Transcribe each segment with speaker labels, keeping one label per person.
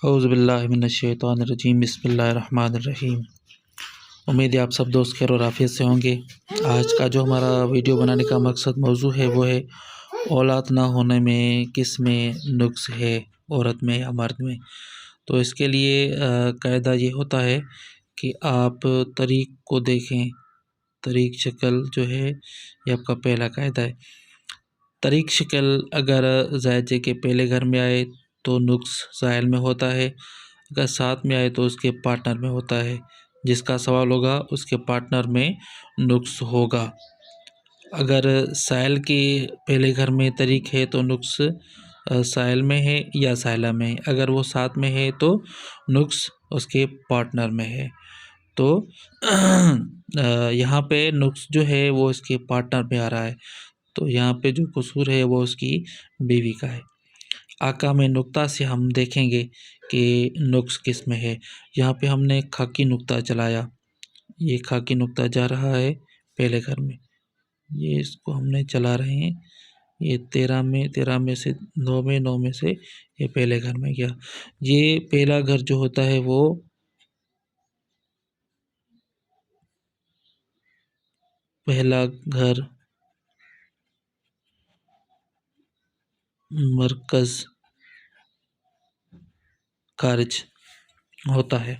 Speaker 1: औज़ुबिल्लाहिमिनश्शैतानिर्रजीम बिस्मिल्लाहिर्रहमानिर्रहीम। उम्मीद है आप सब दोस्त खैर और आफियत से होंगे। आज का जो हमारा वीडियो बनाने का मकसद मौजू है वो है औलाद ना होने में किस में नुक्स है, औरत में या मर्द में। तो इसके लिए कायदा ये होता है कि आप तरीक़ को देखें। तरीक़ शक्ल जो है ये आपका पहला कायदा है। तरीक़ शक्ल अगर ज़ायजे के पहले घर में आए तो नुक्स ज़ायल में होता है, अगर साथ में आए तो उसके पार्टनर में होता है। जिसका सवाल होगा उसके पार्टनर में नुक्स होगा। अगर साइल के पहले घर में तरीक़ है तो नुक्स साइल में है या साइला में है। अगर वो साथ में है तो नुक्स उसके पार्टनर में है। तो यहाँ पे नुक्स जो है वो इसके पार्टनर पे आ रहा है, तो यहाँ पे जो कसूर है वो उसकी बीवी का है। आका में नुक्ता से हम देखेंगे कि नुक्स किस में है। यहाँ पे हमने खाकी नुक्ता चलाया, ये खाकी नुक्ता जा रहा है पहले घर में, ये इसको हमने चला रहे हैं। ये 13 में से 9 में, 9 में से ये पहले घर में गया। ये पहला घर जो होता है वो पहला घर मरकज़ खारिज होता है।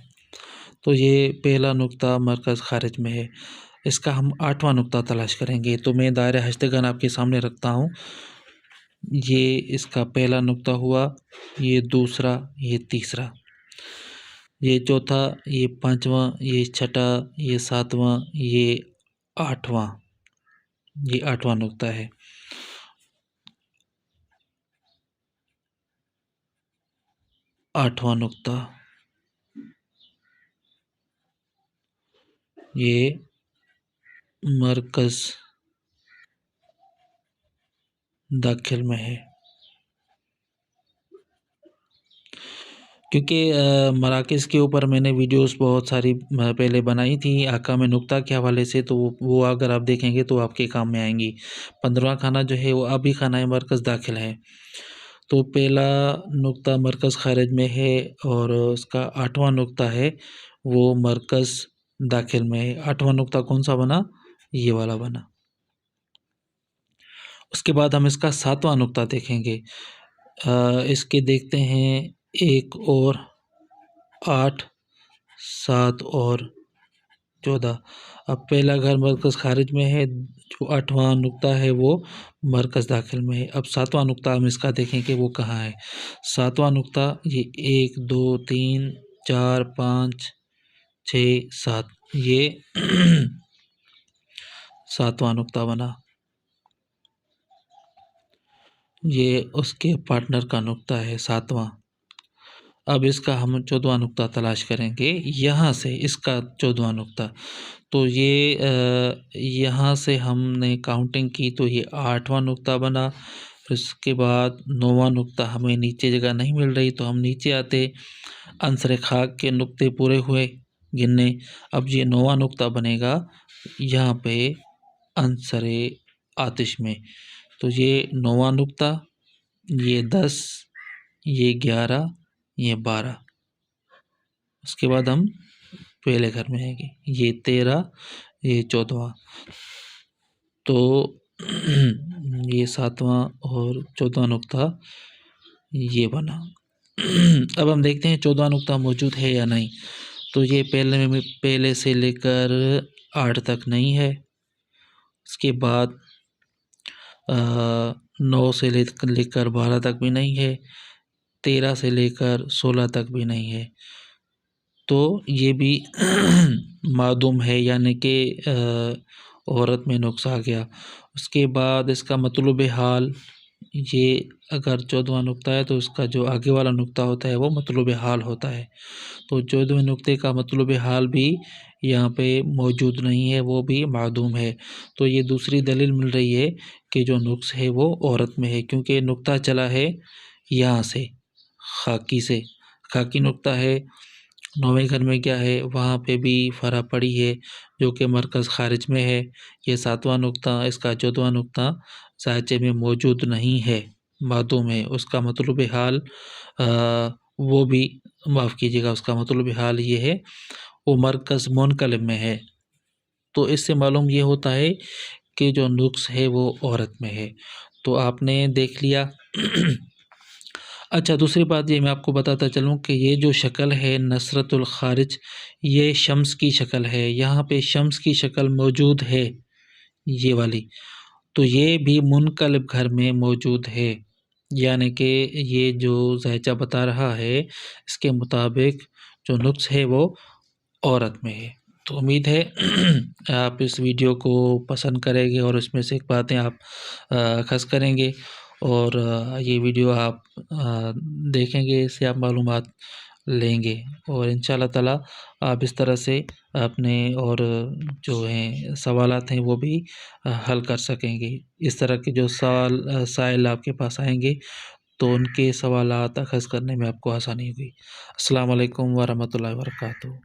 Speaker 1: तो ये पहला नुक्ता मरकज़ खारिज में है। इसका हम 8वां नुक्ता तलाश करेंगे। तो मैं दायरा हश्तगन आपके सामने रखता हूँ। ये इसका पहला नुक्ता हुआ, ये दूसरा, ये तीसरा, ये चौथा, ये पाँचवां, ये छठा, ये सातवां, ये आठवां, ये 8वां नुक्ता है। आठवां नुक्ता ये मरकज़ दाखिल में है। क्योंकि मराकज़ के ऊपर मैंने वीडियोस बहुत सारी पहले बनाई थी आका में नुक्ता के हवाले से, तो वो अगर आप देखेंगे तो आपके काम में आएंगी। 15वां खाना जो है वो अभी खाना मरकज़ दाखिल है। तो पहला नुक्ता मरकज़ खारिज में है और उसका 8वां नुक्ता है वो मरकज़ दाखिल में है। 8वां नुक्ता कौन सा बना? ये वाला बना। उसके बाद हम इसका 7वां नुक्ता देखेंगे। इसके देखते हैं 1 और 8, 7 और 14। अब पहला घर मरकज़ खारिज में है, जो 8वां नुक्ता है वो मरकज़ दाखिल में है। अब 7वां नुक्ता हम इसका देखें कि वो कहाँ है। 7वां नुक्ता ये 1 2 3 4 5 6 7, ये 7वां नुक्ता बना। ये उसके पार्टनर का नुक्ता है 7वां। अब इसका हम 14वां नुक्ता तलाश करेंगे यहाँ से, इसका 14वां नुक्ता। तो ये यहाँ से हमने काउंटिंग की तो ये 8वां नुक्ता बना। फिर उसके बाद 9वां नुक्ता, हमें नीचे जगह नहीं मिल रही तो हम नीचे आते, अंसर खाक के नुक्ते पूरे हुए गिनने। अब ये 9वां नुक्ता बनेगा यहाँ पे अंसर आतिश में। तो ये 9वां नुक्ता, ये 10, ये 11, ये 12। उसके बाद हम पहले घर में आएंगे, ये 13, ये 14वां। तो ये 7वां और 14वां नुक्ता ये बना। अब हम देखते हैं 14वां नुक्ता मौजूद है या नहीं। तो ये पहले से लेकर 8 तक नहीं है। उसके बाद 9 से लेकर 12 तक भी नहीं है। 13 से लेकर 16 तक भी नहीं है। तो ये भी मादूम है, यानी कि औरत में नुक्स आ गया। उसके बाद इसका मतलूब हाल, ये अगर 14वां नुक्ता है तो उसका जो आगे वाला नुक्ता होता है वो मतलूब हाल होता है। तो 14वें नुक्ते का मतलूब हाल भी यहाँ पे मौजूद नहीं है, वो भी मादूम है। तो ये दूसरी दलील मिल रही है कि जो नुक्स है वो औरत में है, क्योंकि नुक्ता चला है यहाँ से, खाकी से। खाकी नुक्ता है 9वें घर में क्या है, वहाँ पे भी फरा पड़ी है जो कि मरकज़ खारिज में है। ये 7वां नुक्ता, इसका 14वां नुक्ता ज़ायचे में मौजूद नहीं है, मादूम है। उसका मतलूब हाल वो भी माफ़ कीजिएगा, उसका मतलूब हाल ये है वो मरकज़ मुनक़लिब में है। तो इससे मालूम ये होता है कि जो नुक्स है वो औरत में है। तो आपने देख लिया। अच्छा, दूसरी बात ये मैं आपको बताता चलूँ कि ये जो शक्ल है नसरतुल ख़ारिज, ये शम्स की शक्ल है। यहाँ पे शम्स की शक्ल मौजूद है, ये वाली। तो ये भी मुनक़लिब घर में मौजूद है, यानी कि ये जो ज़ायचा बता रहा है, इसके मुताबिक जो नुक्स है वो औरत में है। तो उम्मीद है आप इस वीडियो को पसंद करेंगे और इसमें से बातें आप अख़ज़ करेंगे और ये वीडियो आप देखेंगे, इससे आप मालूमात लेंगे और इंशाअल्लाह ताला आप इस तरह से अपने और जो हैं सवालात हैं वो भी हल कर सकेंगे। इस तरह के जो सवाल साइल आपके पास आएँगे तो उनके सवालात अख़ज़ करने में आपको आसानी होगी। अस्सलाम वालेकुम व रहमतुल्लाहि व बरकातुहू।